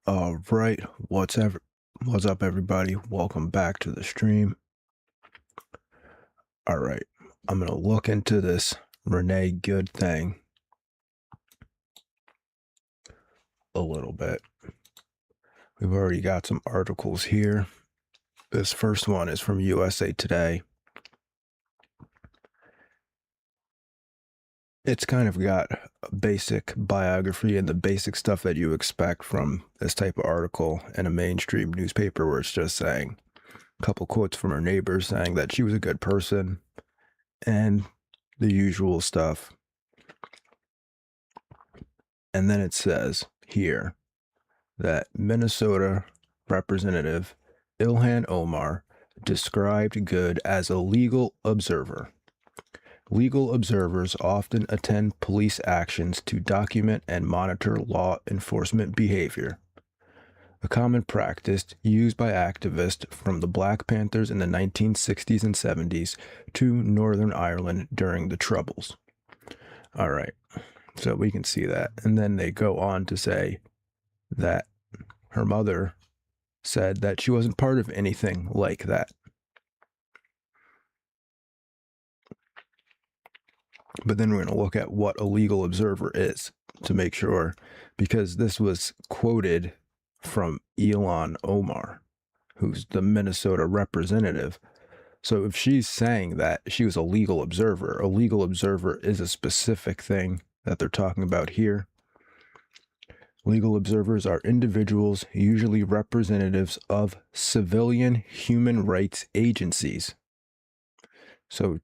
All right, what's up, everybody? Welcome back to the stream. All right, I'm gonna look into this Renee Good thing a little bit. We've already got some articles here. This first one is from USA Today. It's kind of got a basic biography and the basic stuff that you expect from this type of article in a mainstream newspaper, where it's just saying a couple quotes from her neighbors saying that she was a good person and the usual stuff. And then it says here that Minnesota Representative Ilhan Omar described Good as a legal observer. Legal observers often attend police actions to document and monitor law enforcement behavior, a common practice used by activists from the Black Panthers in the 1960s and 70s to Northern Ireland during the Troubles. All right, so we can see that. And then they go on to say that her mother said that she wasn't part of anything like that. But then we're going to look at what a legal observer is to make sure, because this was quoted from Ilhan Omar, who's the Minnesota representative. So if she's saying that she was a legal observer is a specific thing that they're talking about here. Legal observers are individuals, usually representatives of civilian human rights agencies. So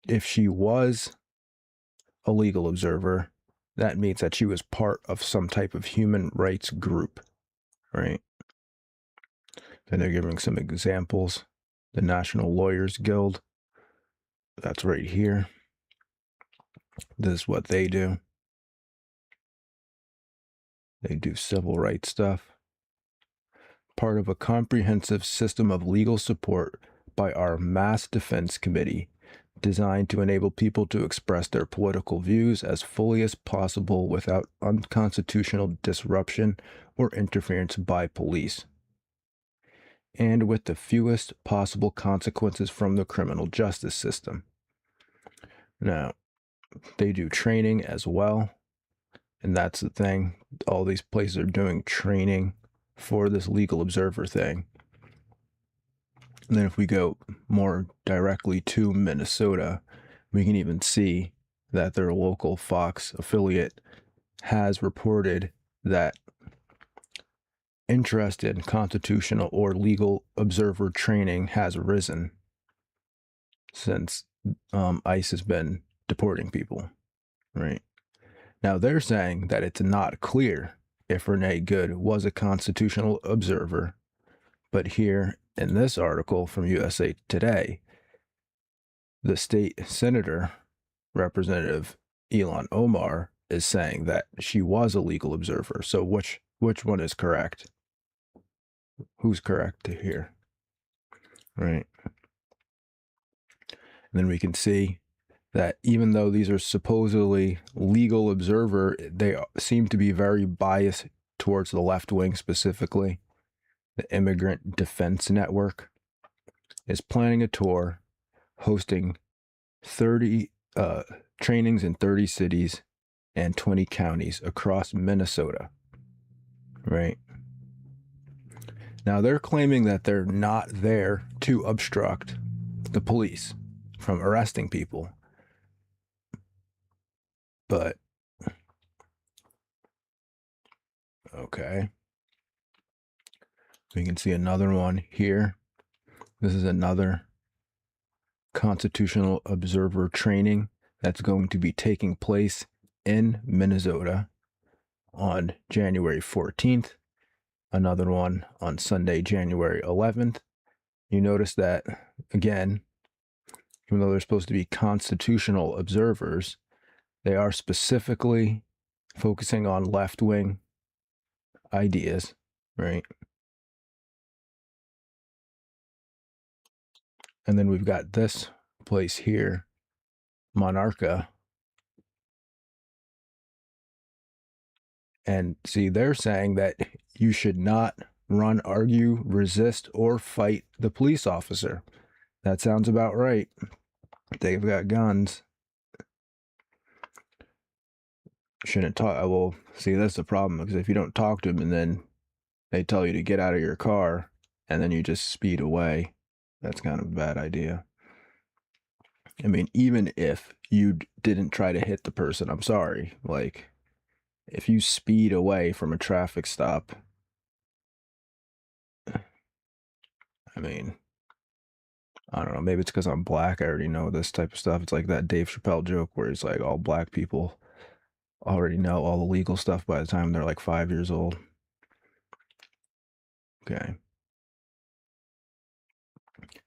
if she was a legal observer, that means that she was part of some type of human rights group, right? Then they're giving some examples. The National Lawyers Guild, that's right here. This is what they do. They do civil rights stuff. Part of a comprehensive system of legal support by our Mass Defense Committee, designed to enable people to express their political views as fully as possible without unconstitutional disruption or interference by police, and with the fewest possible consequences from the criminal justice system. Now, they do training as well, and that's the thing. All these places are doing training for this legal observer thing. And then if we go more directly to Minnesota, we can even see that their local Fox affiliate has reported that interest in constitutional or legal observer training has risen since ICE has been deporting people, right? Now, they're saying that it's not clear if Renee Good was a constitutional observer, but here in this article from USA Today, the state senator, Representative Ilhan Omar, is saying that she was a legal observer. So which one is correct? Who's correct here? Right. And then we can see that even though these are supposedly legal observer, they seem to be very biased towards the left wing, specifically. The Immigrant Defense Network is planning a tour hosting 30 trainings in 30 cities and 20 counties across Minnesota, right? Now, they're claiming that they're not there to obstruct the police from arresting people. But, okay. We can see another one here. This is another constitutional observer training that's going to be taking place in Minnesota on January 14th. Another one on Sunday, January 11th. You notice that, again, even though they're supposed to be constitutional observers, they are specifically focusing on left-wing ideas, right? And then we've got this place here, Monarcha. And see, they're saying that you should not run, argue, resist, or fight the police officer. That sounds about right. They've got guns. Shouldn't talk. Well, see, that's the problem, because if you don't talk to them and then they tell you to get out of your car and then you just speed away, that's kind of a bad idea. I mean, even if you didn't try to hit the person, I'm sorry. Like, if you speed away from a traffic stop, I mean, I don't know. Maybe it's because I'm black. I already know this type of stuff. It's like that Dave Chappelle joke where he's like, all black people already know all the legal stuff by the time they're like 5 years old. Okay.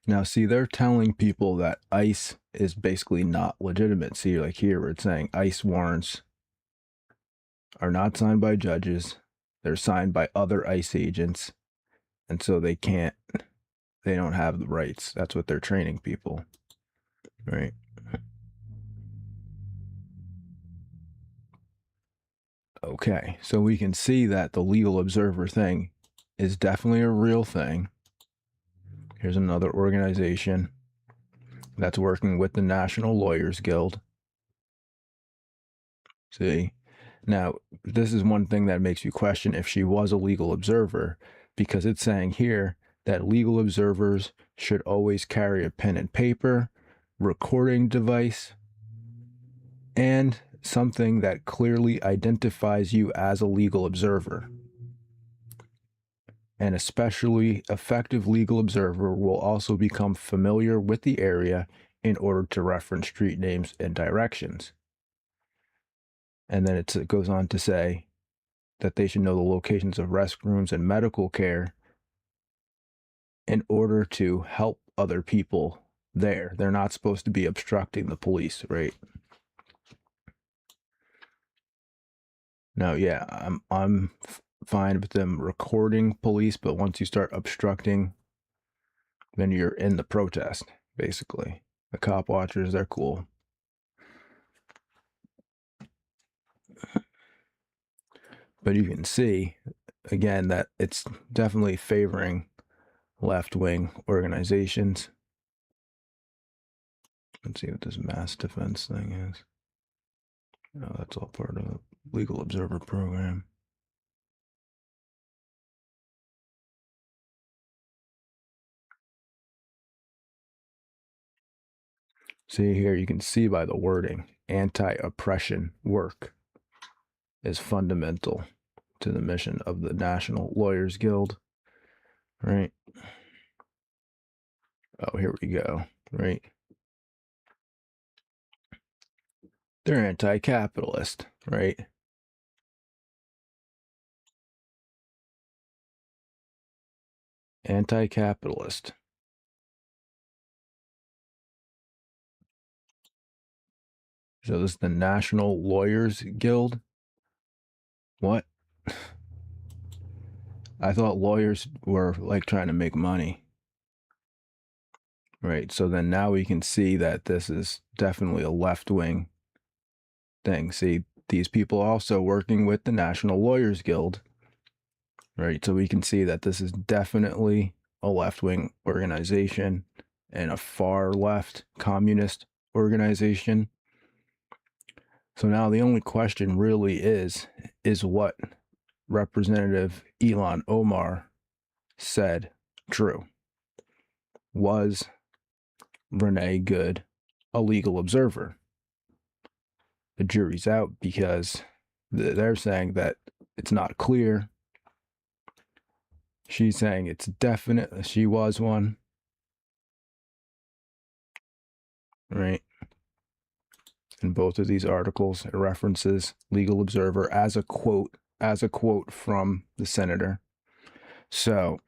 Now, see, they're telling people that ICE is basically not legitimate. See, like here, where it's saying ICE warrants are not signed by judges. They're signed by other ICE agents. And so they don't have the rights. That's what they're training people. Right. Okay. So we can see that the legal observer thing is definitely a real thing. Here's another organization that's working with the National Lawyers Guild. See? Now, this is one thing that makes you question if she was a legal observer, because it's saying here that legal observers should always carry a pen and paper, recording device, and something that clearly identifies you as a legal observer. An especially effective legal observer will also become familiar with the area in order to reference street names and directions. And then it goes on to say that they should know the locations of restrooms and medical care in order to help other people there. They're not supposed to be obstructing the police, right? Now, yeah, I'm fine with them recording police, but once you start obstructing, then you're in the protest, basically. The cop watchers, they're cool. But you can see, again, that it's definitely favoring left-wing organizations. Let's see what this mass defense thing is. Oh, that's all part of the legal observer program. See here, you can see by the wording, anti-oppression work is fundamental to the mission of the National Lawyers Guild, right? Oh, here we go, right? They're anti-capitalist, right? Anti-capitalist. So this is the National Lawyers Guild? What? I thought lawyers were like trying to make money. Right. So then now we can see that this is definitely a left-wing thing. See, these people are also working with the National Lawyers Guild. Right. So we can see that this is definitely a left-wing organization and a far left communist organization. So now the only question really is what Representative Ilhan Omar said true? Was Renee Good a legal observer? The jury's out because they're saying that it's not clear. She's saying it's definite she was one. Right? In both of these articles, it references legal observer as a quote from the senator. So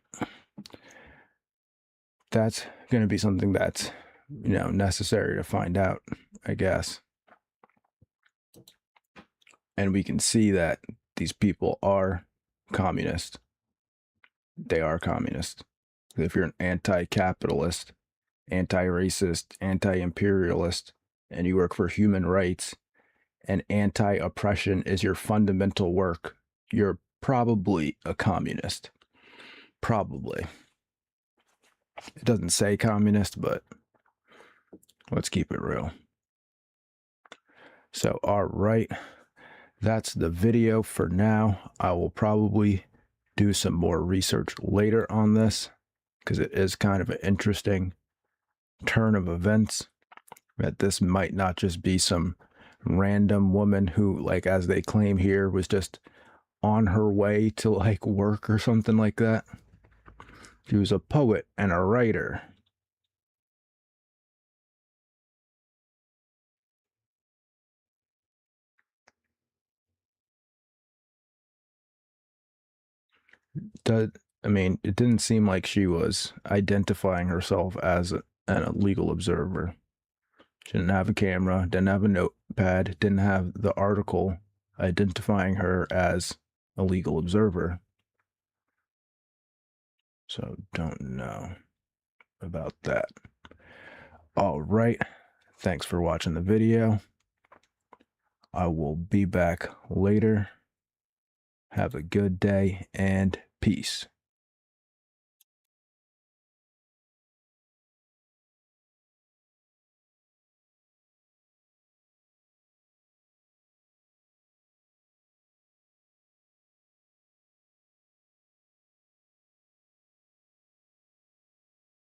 that's going to be something that's, necessary to find out, I guess. And we can see that these people are communist. They are communist. If you're an anti-capitalist, anti-racist, anti-imperialist, and you work for human rights, and anti-oppression is your fundamental work, you're probably a communist. Probably. It doesn't say communist, but let's keep it real. So, all right, that's the video for now. I will probably do some more research later on this because it is kind of an interesting turn of events, that this might not just be some random woman who, like, as they claim here, was just on her way to like work or something like that. She was a poet and a writer. I mean, it didn't seem like she was identifying herself as an illegal observer. She didn't have a camera, didn't have a notepad, didn't have the article identifying her as a legal observer. So don't know about that. All right. Thanks for watching the video. I will be back later. Have a good day and peace.